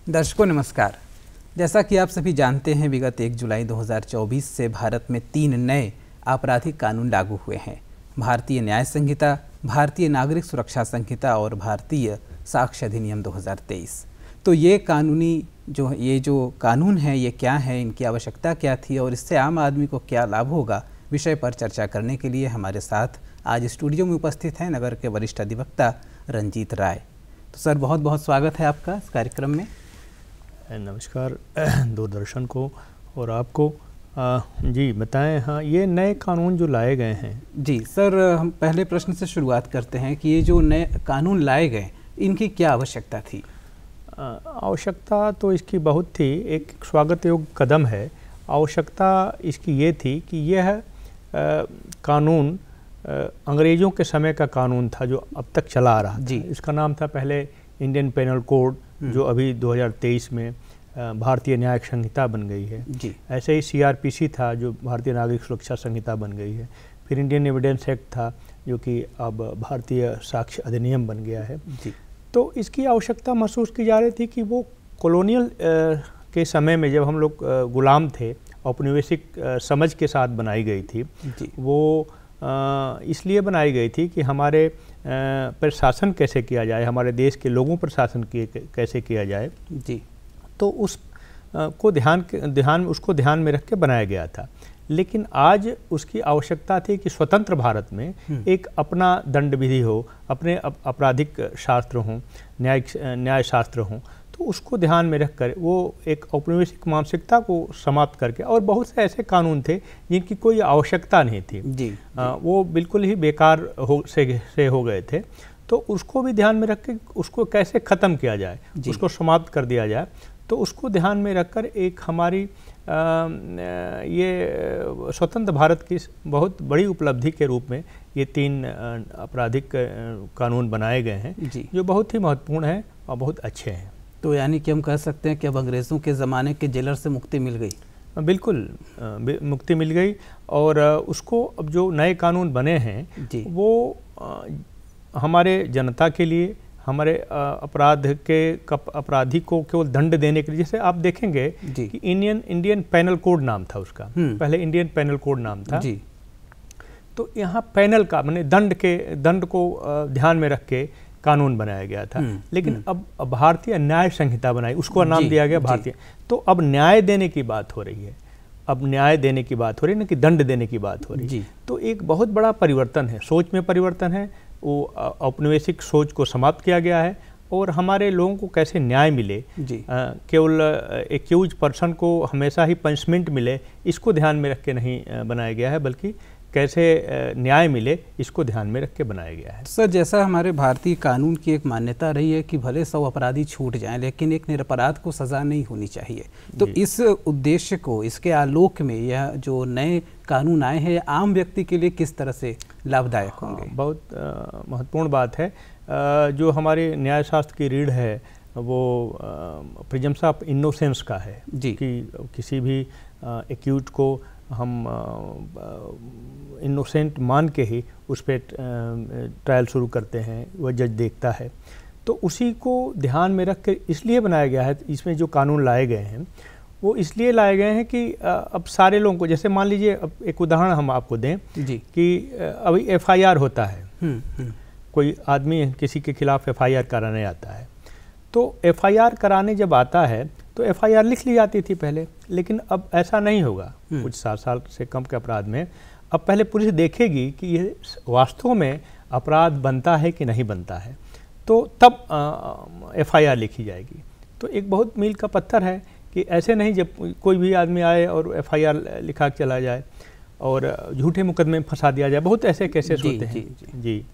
दर्शकों नमस्कार। जैसा कि आप सभी जानते हैं, विगत 1 जुलाई 2024 से भारत में 3 नए आपराधिक कानून लागू हुए हैं। भारतीय न्याय संहिता, भारतीय नागरिक सुरक्षा संहिता और भारतीय साक्ष्य अधिनियम 2023। तो ये जो कानून हैं ये क्या है, इनकी आवश्यकता क्या थी और इससे आम आदमी को क्या लाभ होगा, विषय पर चर्चा करने के लिए हमारे साथ आज स्टूडियो में उपस्थित हैं नगर के वरिष्ठ अधिवक्ता रंजीत राय। तो सर, बहुत बहुत स्वागत है आपका इस कार्यक्रम में। नमस्कार दूरदर्शन को और आपको। जी बताएं। हाँ, ये नए कानून जो लाए गए हैं। जी सर, हम पहले प्रश्न से शुरुआत करते हैं कि ये जो नए कानून लाए गए इनकी क्या आवश्यकता थी? आवश्यकता तो इसकी बहुत थी, एक स्वागत योग्य कदम है। आवश्यकता इसकी ये थी कि यह कानून अंग्रेज़ों के समय का कानून था जो अब तक चला आ रहा था। इसका नाम था पहले इंडियन पेनल कोड, जो अभी 2023 में भारतीय न्याय संहिता बन गई है। ऐसे ही CRPC था जो भारतीय नागरिक सुरक्षा संहिता बन गई है। फिर इंडियन एविडेंस एक्ट था जो कि अब भारतीय साक्ष्य अधिनियम बन गया है। तो इसकी आवश्यकता महसूस की जा रही थी कि वो कॉलोनियल के समय में जब हम लोग गुलाम थे, औपनिवेशिक समझ के साथ बनाई गई थी। वो इसलिए बनाई गई थी कि हमारे पर शासन कैसे किया जाए, हमारे देश के लोगों पर शासन कैसे किया जाए। तो उसको ध्यान में रख के बनाया गया था। लेकिन आज उसकी आवश्यकता थी कि स्वतंत्र भारत में एक अपना दंड विधि हो, अपने आपराधिक शास्त्र हों, न्याय शास्त्र हों। तो उसको ध्यान में रखकर वो एक औपनिवेशिक मानसिकता को समाप्त करके, और बहुत से ऐसे कानून थे जिनकी कोई आवश्यकता नहीं थी। वो बिल्कुल ही बेकार से हो गए थे। तो उसको भी ध्यान में रख के उसको कैसे ख़त्म किया जाए, उसको समाप्त कर दिया जाए। तो उसको ध्यान में रखकर एक हमारी ये स्वतंत्र भारत की बहुत बड़ी उपलब्धि के रूप में ये 3 आपराधिक कानून बनाए गए हैं, जो बहुत ही महत्वपूर्ण हैं और बहुत अच्छे हैं। तो यानी कि हम कह सकते हैं कि अब अंग्रेज़ों के ज़माने के जेलर से मुक्ति मिल गई। बिल्कुल मुक्ति मिल गई। और उसको अब जो नए कानून बने हैं वो हमारे जनता के लिए, हमारे अपराधी को केवल दंड देने के लिए, जैसे आप देखेंगे कि इंडियन पेनल कोड नाम था उसका, पहले इंडियन पेनल कोड नाम था। तो यहाँ पेनल का माने दंड को ध्यान में रख के कानून बनाया गया था। लेकिन अब भारतीय न्याय संहिता बनाई, उसको नाम दिया गया भारतीय। तो अब न्याय देने की बात हो रही है, अब न्याय देने की बात हो रही है, न कि दंड देने की बात हो रही है। तो एक बहुत बड़ा परिवर्तन है, सोच में परिवर्तन है। वो औपनिवेशिक सोच को समाप्त किया गया है और हमारे लोगों को कैसे न्याय मिले, केवल एक्यूज पर्सन को हमेशा ही पनिशमेंट मिले, इसको ध्यान में रख के नहीं बनाया गया है, बल्कि कैसे न्याय मिले इसको ध्यान में रख के बनाया गया है। सर, जैसा हमारे भारतीय कानून की एक मान्यता रही है कि भले 100 अपराधी छूट जाएं, लेकिन एक निरपराध को सज़ा नहीं होनी चाहिए। तो इस उद्देश्य को, इसके आलोक में यह जो नए कानून आए हैं आम व्यक्ति के लिए किस तरह से लाभदायक होंगे? बहुत महत्वपूर्ण बात है। जो हमारे न्याय शास्त्र की रीढ़ है वो प्रिजम्पशन ऑफ इनोसेंस का है कि किसी भी एक्यूज को हम इनोसेंट मान के ही उस पर ट्रायल शुरू करते हैं, वह जज देखता है। तो उसी को ध्यान में रख कर इसलिए बनाया गया है। इसमें जो कानून लाए गए हैं वो इसलिए लाए गए हैं कि अब सारे लोगों को, जैसे मान लीजिए अब एक उदाहरण हम आपको दें कि अभी FIR होता है, कोई आदमी किसी के खिलाफ FIR कराने आता है। तो FIR कराने जब आता है तो FIR लिख ली जाती थी पहले, लेकिन अब ऐसा नहीं होगा। कुछ 7 साल से कम के अपराध में अब पहले पुलिस देखेगी कि ये वास्तव में अपराध बनता है कि नहीं बनता है, तो तब FIR लिखी जाएगी। तो एक बहुत मील का पत्थर है कि ऐसे नहीं जब कोई भी आदमी आए और FIR लिखा के चला जाए और झूठे मुकदमे में फंसा दिया जाए। बहुत ऐसे केसेस होते हैं। जी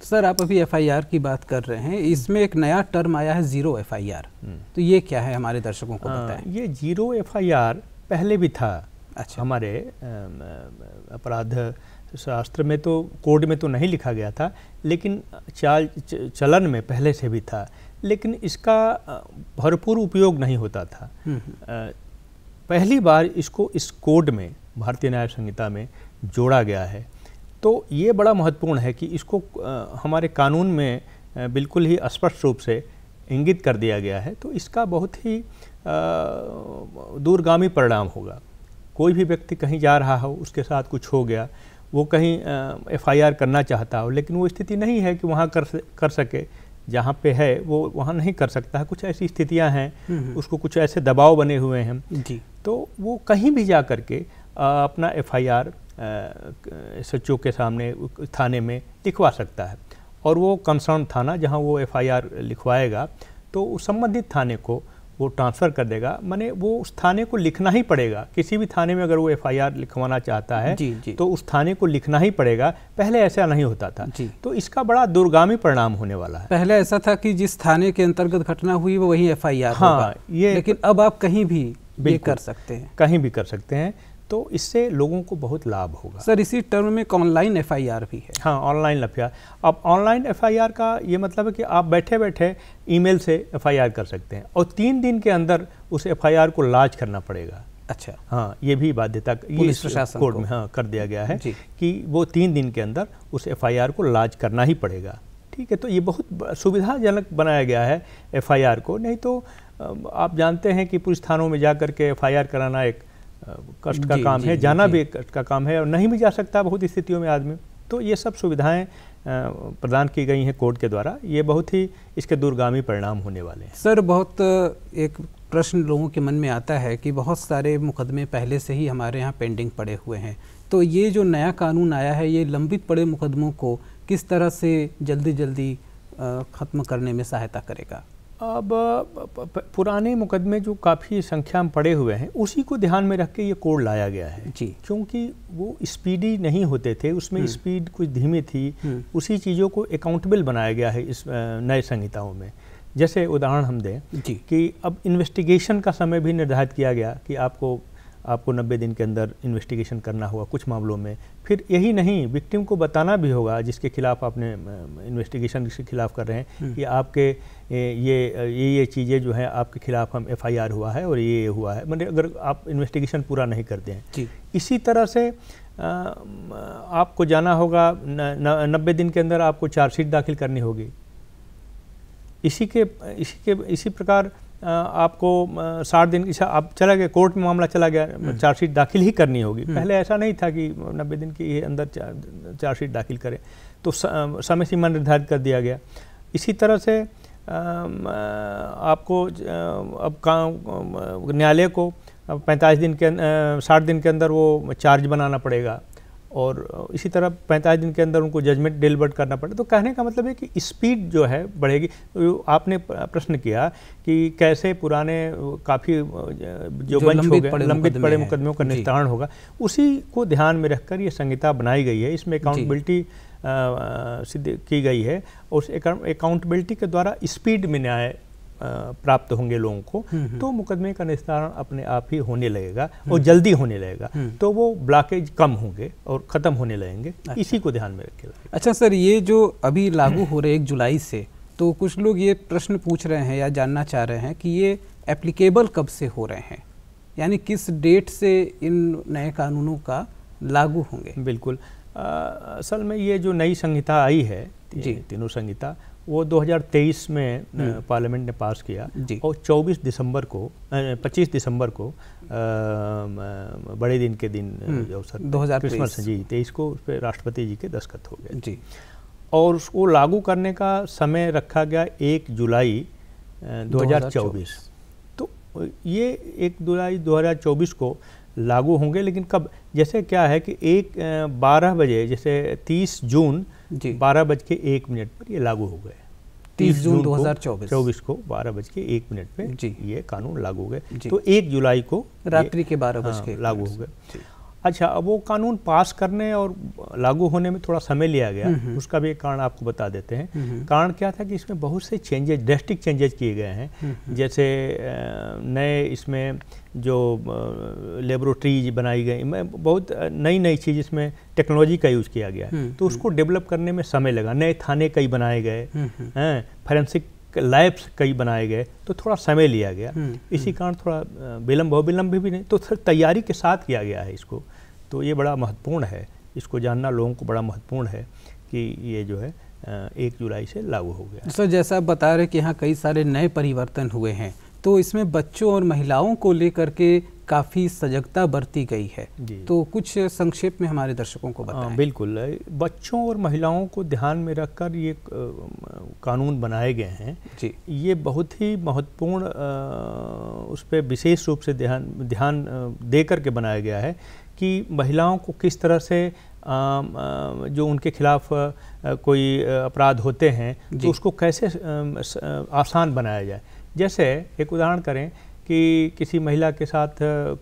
सर, आप अभी FIR की बात कर रहे हैं, इसमें एक नया टर्म आया है ज़ीरो FIR। तो ये क्या है, हमारे दर्शकों को बताएं। ये ज़ीरो FIR पहले भी था। अच्छा। हमारे अपराध शास्त्र में तो, कोड में तो नहीं लिखा गया था, लेकिन चलन में पहले से भी था, लेकिन इसका भरपूर उपयोग नहीं होता था। पहली बार इसको इस कोड में, भारतीय न्याय संहिता में जोड़ा गया है। तो ये बड़ा महत्वपूर्ण है कि इसको हमारे कानून में बिल्कुल ही स्पष्ट रूप से इंगित कर दिया गया है, तो इसका बहुत ही दूरगामी परिणाम होगा। कोई भी व्यक्ति कहीं जा रहा हो, उसके साथ कुछ हो गया, वो कहीं FIR करना चाहता हो, लेकिन वो स्थिति नहीं है कि वहाँ कर सके, जहाँ पे है वो वहाँ नहीं कर सकता है। कुछ ऐसी स्थितियाँ हैं, उसको कुछ ऐसे दबाव बने हुए हैं जी, तो वो कहीं भी जा कर के अपना FIR SHO के सामने थाने में लिखवा सकता है, और वो कंसर्न थाना जहाँ वो FIR लिखवाएगा तो उस संबंधित थाने को वो ट्रांसफ़र कर देगा। माने वो उस थाने को लिखना ही पड़ेगा। किसी भी थाने में अगर वो FIR लिखवाना चाहता है जी। तो उस थाने को लिखना ही पड़ेगा। पहले ऐसा नहीं होता था जी। तो इसका बड़ा दूरगामी परिणाम होने वाला है। पहले ऐसा था कि जिस थाने के अंतर्गत घटना हुई वो वही FIR होगा, लेकिन अब आप कहीं भी ये कर सकते हैं, कहीं भी कर सकते हैं, तो इससे लोगों को बहुत लाभ होगा। सर इसी टर्म में ऑनलाइन FIR भी है। हाँ, ऑनलाइन FIR। अब ऑनलाइन FIR का ये मतलब है कि आप बैठे बैठे ईमेल से FIR कर सकते हैं, और 3 दिन के अंदर उस FIR को लॉन्च करना पड़ेगा। अच्छा, हाँ, ये भी बाध्यता पुलिस प्रशासन कोड में हाँ कर दिया गया है कि वो 3 दिन के अंदर उस FIR को लॉन्च करना ही पड़ेगा। ठीक है, तो ये बहुत सुविधाजनक बनाया गया है FIR को। नहीं तो आप जानते हैं कि पुलिस थानों में जा कर के FIR कराना एक कष्ट का काम है, जाना भी एक कष्ट का काम है, और नहीं भी जा सकता बहुत स्थितियों में आदमी। तो ये सब सुविधाएं प्रदान की गई हैं कोर्ट के द्वारा। ये बहुत ही इसके दूरगामी परिणाम होने वाले हैं। सर बहुत एक प्रश्न लोगों के मन में आता है कि बहुत सारे मुकदमे पहले से ही हमारे यहाँ पेंडिंग पड़े हुए हैं, तो ये जो नया कानून आया है ये लंबित पड़े मुकदमों को किस तरह से जल्दी ख़त्म करने में सहायता करेगा? अब पुराने मुकदमे जो काफ़ी संख्या में पड़े हुए हैं उसी को ध्यान में रख के ये कोड लाया गया है जी, क्योंकि वो स्पीडी नहीं होते थे, उसमें स्पीड कुछ धीमी थी। उसी चीज़ों को अकाउंटेबल बनाया गया है इस नए संहिताओं में। जैसे उदाहरण हम दें कि अब इन्वेस्टिगेशन का समय भी निर्धारित किया गया कि आपको 90 दिन के अंदर इन्वेस्टिगेशन करना होगा कुछ मामलों में। फिर यही नहीं, विक्टिम को बताना भी होगा जिसके खिलाफ आपने इन्वेस्टिगेशन के खिलाफ कर रहे हैं कि आपके ये चीज़ें जो हैं आपके खिलाफ हम FIR हुआ है और ये हुआ है। मतलब अगर आप इन्वेस्टिगेशन पूरा नहीं करते हैं, इसी तरह से आपको जाना होगा 90 दिन के अंदर आपको चार्जशीट दाखिल करनी होगी। इसी प्रकार आपको 60 दिन आप चला गया कोर्ट में, मामला चला गया, चार्जशीट दाखिल ही करनी होगी। पहले ऐसा नहीं था कि 90 दिन के अंदर चार्जशीट दाखिल करें, तो समय सीमा निर्धारित कर दिया गया। इसी तरह से आपको अब न्यायालय को 60 दिन के अंदर वो चार्ज बनाना पड़ेगा, और इसी तरह 45 दिन के अंदर उनको जजमेंट डिलीवर करना पड़े। तो कहने का मतलब है कि स्पीड जो है बढ़ेगी। तो आपने प्रश्न किया कि कैसे पुराने काफ़ी जो बंच हो गए लंबित पड़े मुकदमों का निस्तारण होगा, उसी को ध्यान में रखकर ये संहिता बनाई गई है। इसमें अकाउंटेबिलिटी सिद्ध की गई है, और उस अकाउंटेबिलिटी के द्वारा स्पीड में न्याय प्राप्त होंगे लोगों को, तो मुकदमे का निस्तारण अपने आप ही होने लगेगा और जल्दी होने लगेगा। तो वो ब्लॉकेज कम होंगे और ख़त्म होने लगेंगे। इसी को ध्यान में रखेगा। अच्छा सर, ये जो अभी लागू हो रहे 1 जुलाई से, तो कुछ लोग ये प्रश्न पूछ रहे हैं या जानना चाह रहे हैं कि ये एप्लीकेबल कब से हो रहे हैं, यानी किस डेट से इन नए कानूनों का लागू होंगे? बिल्कुल, असल में ये जो नई संहिता आई है, तीनों संहिता, वो 2023 में पार्लियामेंट ने पास किया, और 25 दिसंबर को बड़े दिन के दिन अवसर क्रिसमस 23 को उस पर राष्ट्रपति जी के दस्तखत हो गए जी, और उसको लागू करने का समय रखा गया 1 जुलाई 2024। तो ये 1 जुलाई 2024 को लागू होंगे, लेकिन कब? जैसे क्या है कि 12 बजे, जैसे 30 जून 12:01 पर ये लागू हो गए। 30 जून 2024 को 12:01 पे ये कानून लागू हो गए। तो 1 जुलाई को रात्रि के 12 बजे लागू हो गए। अच्छा, अब वो कानून पास करने और लागू होने में थोड़ा समय लिया गया, उसका भी एक कारण आपको बता देते हैं। कारण क्या था कि इसमें बहुत से चेंजेज, ड्रास्टिक चेंजेज किए गए हैं। जैसे नए इसमें जो लेबोरेटरीज बनाई गई, बहुत नई चीज़, इसमें टेक्नोलॉजी का यूज़ किया गया, तो उसको डेवलप करने में समय लगा। नए थाने कई बनाए गए हैं, फोरेंसिक लैब्स कई बनाए गए, तो थोड़ा समय लिया गया। इसी कारण थोड़ा विलम्ब भी नहीं, तो तैयारी के साथ किया गया है इसको। तो ये बड़ा महत्वपूर्ण है, इसको जानना लोगों को बड़ा महत्वपूर्ण है कि ये जो है 1 जुलाई से लागू हो गया। सर, जैसा आप बता रहे कि यहाँ कई सारे नए परिवर्तन हुए हैं, तो इसमें बच्चों और महिलाओं को लेकर के काफ़ी सजगता बरती गई है, तो कुछ संक्षेप में हमारे दर्शकों को बताएं। बिल्कुल, बच्चों और महिलाओं को ध्यान में रखकर ये कानून बनाए गए हैं जी। ये बहुत ही महत्वपूर्ण उस पर विशेष रूप से ध्यान दे करके बनाया गया है कि महिलाओं को किस तरह से जो उनके खिलाफ कोई अपराध होते हैं तो उसको कैसे आसान बनाया जाए। जैसे एक उदाहरण करें कि किसी महिला के साथ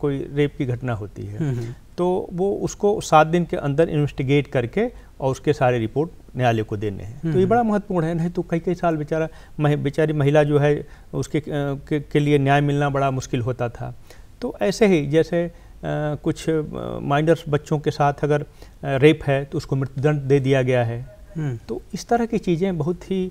कोई रेप की घटना होती है तो वो उसको 7 दिन के अंदर इन्वेस्टिगेट करके और उसके सारे रिपोर्ट न्यायालय को देने हैं। तो ये बड़ा महत्वपूर्ण है, नहीं तो कई साल बेचारी महिला जो है उसके के लिए न्याय मिलना बड़ा मुश्किल होता था। तो ऐसे ही जैसे कुछ माइनर्स बच्चों के साथ अगर रेप है तो उसको मृत्युदंड दे दिया गया है। तो इस तरह की चीज़ें बहुत ही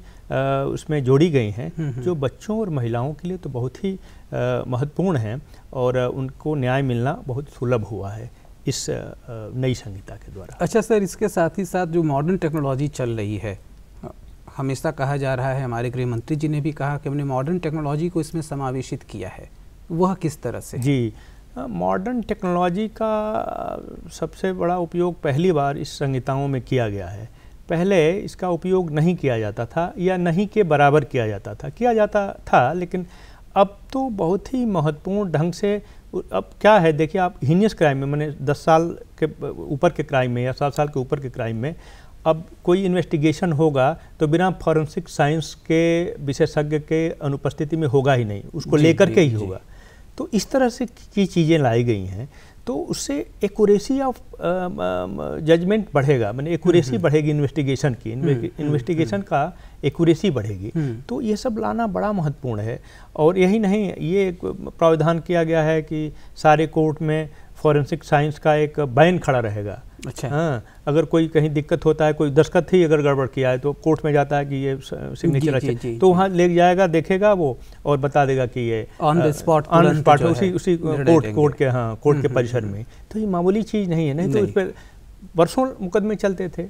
उसमें जोड़ी गई हैं जो बच्चों और महिलाओं के लिए तो बहुत ही महत्वपूर्ण हैं और उनको न्याय मिलना बहुत सुलभ हुआ है इस नई संहिता के द्वारा। अच्छा सर, इसके साथ ही साथ जो मॉडर्न टेक्नोलॉजी चल रही है, हमेशा कहा जा रहा है, हमारे गृह मंत्री जी ने भी कहा कि हमने मॉडर्न टेक्नोलॉजी को इसमें समावेशित किया है, वह किस तरह से? जी, मॉडर्न टेक्नोलॉजी का सबसे बड़ा उपयोग पहली बार इस संहिताओं में किया गया है। पहले इसका उपयोग नहीं किया जाता था या नहीं के बराबर किया जाता था, लेकिन अब तो बहुत ही महत्वपूर्ण ढंग से। अब क्या है, देखिए आप, हीनियस क्राइम में, मैंने 10 साल के ऊपर के क्राइम में या 7 साल के ऊपर के क्राइम में अब कोई इन्वेस्टिगेशन होगा तो बिना फॉरेंसिक साइंस के विशेषज्ञ के अनुपस्थिति में होगा ही नहीं, उसको लेकर के ही होगा। तो इस तरह से की चीज़ें लाई गई हैं तो उससे एक्यूरेसी ऑफ जजमेंट बढ़ेगा, माने एक्यूरेसी बढ़ेगी इन्वेस्टिगेशन की, इन्वेस्टिगेशन का एक्यूरेसी बढ़ेगी। तो ये सब लाना बड़ा महत्वपूर्ण है। और यही नहीं, ये प्रावधान किया गया है कि सारे कोर्ट में फॉरेंसिक साइंस का एक बैन खड़ा रहेगा। अच्छा, हाँ, अगर कोई कहीं दिक्कत होता है, कोई दस्तखत ही अगर गड़बड़ किया है तो कोर्ट में जाता है कि ये सिग्नेचर अच्छे, तो वहाँ ले जाएगा, देखेगा वो और बता देगा कि ये ऑन द स्पॉट उसी कोर्ट के परिसर में। तो ये मामूली चीज़ नहीं है, नहीं तो इस पर वर्षों मुकदमे चलते थे।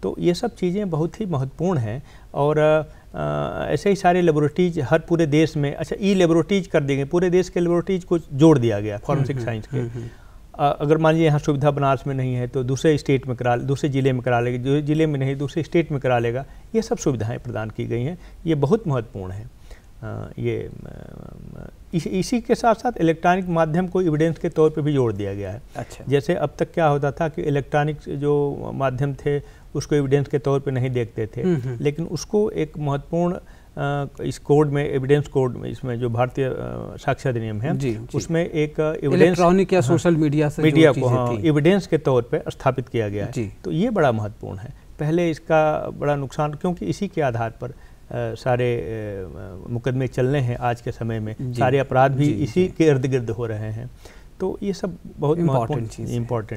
तो ये सब चीज़ें बहुत ही महत्वपूर्ण हैं। और ऐसे ही सारे लेबोरेटरीज हर पूरे देश में, अच्छा, लेबोरेटरीज कर देंगे, पूरे देश के लेबोरेटरीज को जोड़ दिया गया फॉरेंसिक साइंस के। अगर मान लीजिए यहाँ सुविधा बनारस में नहीं है तो दूसरे स्टेट में दूसरे ज़िले में करा लेगा, जो ज़िले में नहीं दूसरे स्टेट में करा लेगा। ये सब सुविधाएं प्रदान की गई हैं, ये बहुत महत्वपूर्ण है। इसी के साथ साथ इलेक्ट्रॉनिक माध्यम को एविडेंस के तौर पे भी जोड़ दिया गया है। अच्छा, जैसे अब तक क्या होता था कि इलेक्ट्रॉनिक जो माध्यम थे उसको एविडेंस के तौर पे नहीं देखते थे, लेकिन उसको एक महत्वपूर्ण इस कोड में, एविडेंस कोड में, इसमें जो भारतीय साक्ष्य अधिनियम है उसमें एक एविडेंस, इलेक्ट्रॉनिक या सोशल मीडिया को एविडेंस के तौर पे स्थापित किया गया है। तो ये बड़ा महत्वपूर्ण है। पहले इसका बड़ा नुकसान, क्योंकि इसी के आधार पर सारे मुकदमे चलने हैं आज के समय में, सारे अपराध भी इसी के इर्द गिर्द हो रहे हैं। तो ये सब बहुत इम्पोर्टेंट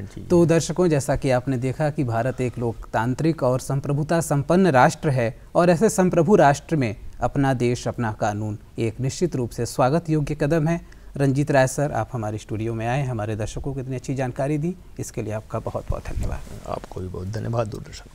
चीज़। तो दर्शकों, जैसा कि आपने देखा कि भारत एक लोकतांत्रिक और संप्रभुता संपन्न राष्ट्र है और ऐसे संप्रभु राष्ट्र में अपना देश, अपना कानून एक निश्चित रूप से स्वागत योग्य कदम है। रंजीत राय सर, आप हमारे स्टूडियो में आए, हमारे दर्शकों को इतनी अच्छी जानकारी दी, इसके लिए आपका बहुत बहुत धन्यवाद। आपको भी बहुत धन्यवाद दूरदर्शन।